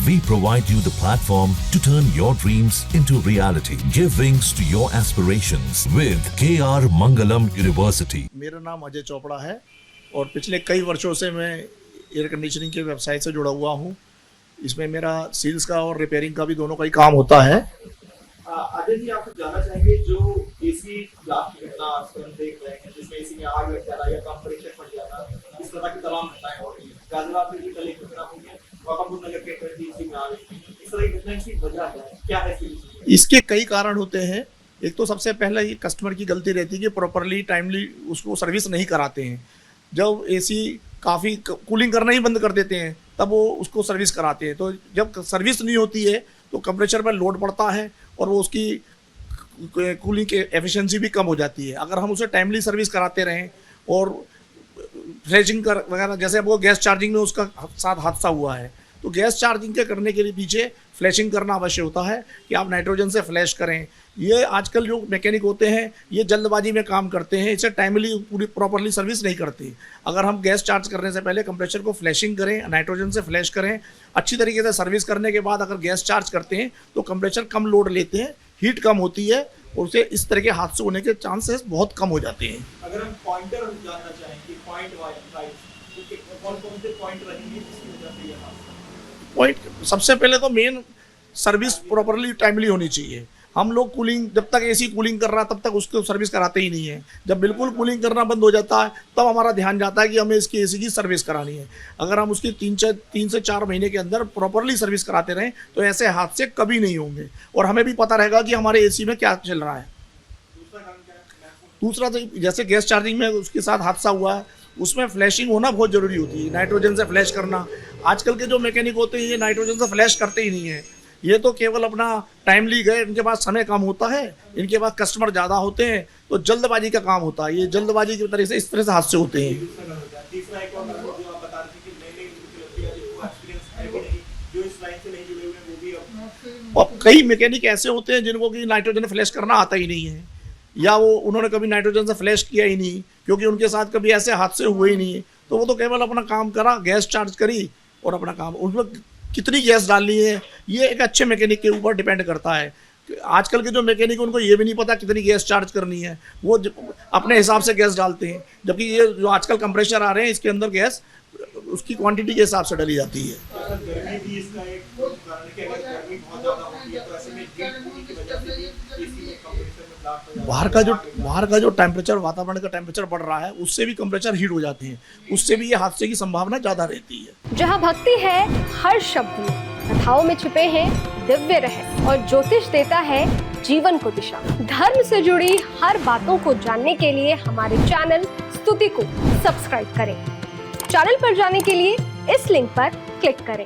We provide you the platform to turn your dreams into reality. Give wings to your aspirations with KR Mangalam University. मेरा नाम अजय चोपड़ा है और पिछले कई वर्षों से मैं एयर कंडीशनिंग के व्यवसाय से जुड़ा हुआ हूँ। इसमें मेरा सेल्स का और रिपेयरिंग का भी दोनों का ही काम होता है। अजय जी, आपसे जानना चाहेंगे जो एसी ब्लास्ट की घटना आजकल हम देख रहे हैं, जिसमें एसी में आग लग जाना या कंप्रेसर फट जाना, इस तरह की तमाम घटनाएं हो रही हैं। गाजियाबाद में भी कल एक घटना हुई है, वाकापुर नगर के तहत एसी में आग लगी। इस तरह की घटनाएं की वजह क्या है? इसके कई कारण होते हैं। एक तो सबसे पहले ये कस्टमर की गलती रहती है कि प्रॉपरली टाइमली उसको सर्विस नहीं कराते हैं। जब एसी काफ़ी कूलिंग करना ही बंद कर देते हैं तब वो उसको सर्विस कराते हैं। तो जब सर्विस नहीं होती है तो कंप्रेसर पर लोड पड़ता है और वो उसकी कूलिंग की एफिशिएंसी भी कम हो जाती है। अगर हम उसे टाइमली सर्विस कराते रहें और फ्लैशिंग कर वगैरह, जैसे अब वो गैस चार्जिंग में उसका साथ हादसा हुआ है, तो गैस चार्जिंग के करने के लिए पीछे फ्लैशिंग करना अवश्य होता है कि आप नाइट्रोजन से फ्लैश करें। ये आजकल जो मैकेनिक होते हैं ये जल्दबाजी में काम करते हैं, इसे टाइमली पूरी प्रॉपरली सर्विस नहीं करते। अगर हम गैस चार्ज करने से पहले कंप्रेसर को फ्लैशिंग करें, नाइट्रोजन से फ्लैश करें, अच्छी तरीके से सर्विस करने के बाद अगर गैस चार्ज करते हैं तो कंप्रेसर कम लोड लेते हैं, हीट कम होती है और उसे इस तरह के हादसे होने के चांसेस बहुत कम हो जाते हैं। अगर हम पॉइंटर जानना चाहें कि पॉइंट वाइज कौन-कौन से पॉइंट रहेंगे जिसकी वजह से ये हादसा? पॉइंट सबसे पहले तो मेन सर्विस प्रॉपरली टाइमली होनी चाहिए। हम लोग कूलिंग, जब तक एसी कूलिंग कर रहा तब तक उसको सर्विस कराते ही नहीं है। जब बिल्कुल कूलिंग करना बंद हो जाता है तब हमारा ध्यान जाता है कि हमें इसकी एसी की सर्विस करानी है। अगर हम उसकी 3 से 4 महीने के अंदर प्रॉपरली सर्विस कराते रहें तो ऐसे हादसे कभी नहीं होंगे और हमें भी पता रहेगा कि हमारे एसी में क्या चल रहा है। दूसरा तो जैसे गैस चार्जिंग में उसके साथ हादसा हुआ है, उसमें फ्लैशिंग होना बहुत ज़रूरी होती है, नाइट्रोजन से फ्लैश करना। आजकल के जो मैकेनिक होते हैं ये नाइट्रोजन से फ्लैश करते ही नहीं है। ये तो केवल अपना टाइमली गए, इनके पास समय कम होता है, इनके पास कस्टमर ज़्यादा होते हैं तो जल्दबाजी का काम होता है। ये जल्दबाजी की तरह से इस तरह से हादसे होते हैं। तीसरा एक और जो आप बता रहे थे कि नए-नए जिनको एक्सपीरियंस है भी नहीं, जो इस लाइन से नहीं जुड़े हुए हैं वो भी अब कई मैकेनिक ऐसे होते हैं जिनको कि नाइट्रोजन फ्लैश करना आता ही नहीं है या वो उन्होंने कभी नाइट्रोजन से फ्लैश किया ही नहीं क्योंकि उनके साथ कभी ऐसे हादसे हुए ही नहीं। तो वो तो केवल अपना काम करा, गैस चार्ज करी और अपना काम। उसमें कितनी गैस डालनी है ये एक अच्छे मैकेनिक के ऊपर डिपेंड करता है। आजकल के जो मैकेनिक उनको ये भी नहीं पता कितनी गैस चार्ज करनी है, वो अपने हिसाब से गैस डालते हैं। जबकि ये जो आजकल कंप्रेसर आ रहे हैं इसके अंदर गैस उसकी क्वांटिटी के हिसाब से डाली जाती है। गर्मी भी इसका एक कारण है कि अगर गर्मी बहुत ज़्यादा होती है तो ऐसे में हीट होने की वजह से भी एसी में कंप्रेसर में ब्लास्ट हो जाता है। बाहर का जो टेम्परेचर, वातावरण का टेम्परेचर बढ़ रहा है उससे भी कंप्रेसर हीट हो जाते हैं, उससे भी ये हादसे की संभावना ज़्यादा रहती है। जहाँ भक्ति है हर शब्द में, कथाओं में छुपे हैं दिव्य रहस्य और ज्योतिष देता है जीवन को दिशा। धर्म से जुड़ी हर बातों को जानने के लिए हमारे चैनल स्तुति को सब्सक्राइब करें। चैनल पर जाने के लिए इस लिंक पर क्लिक करें।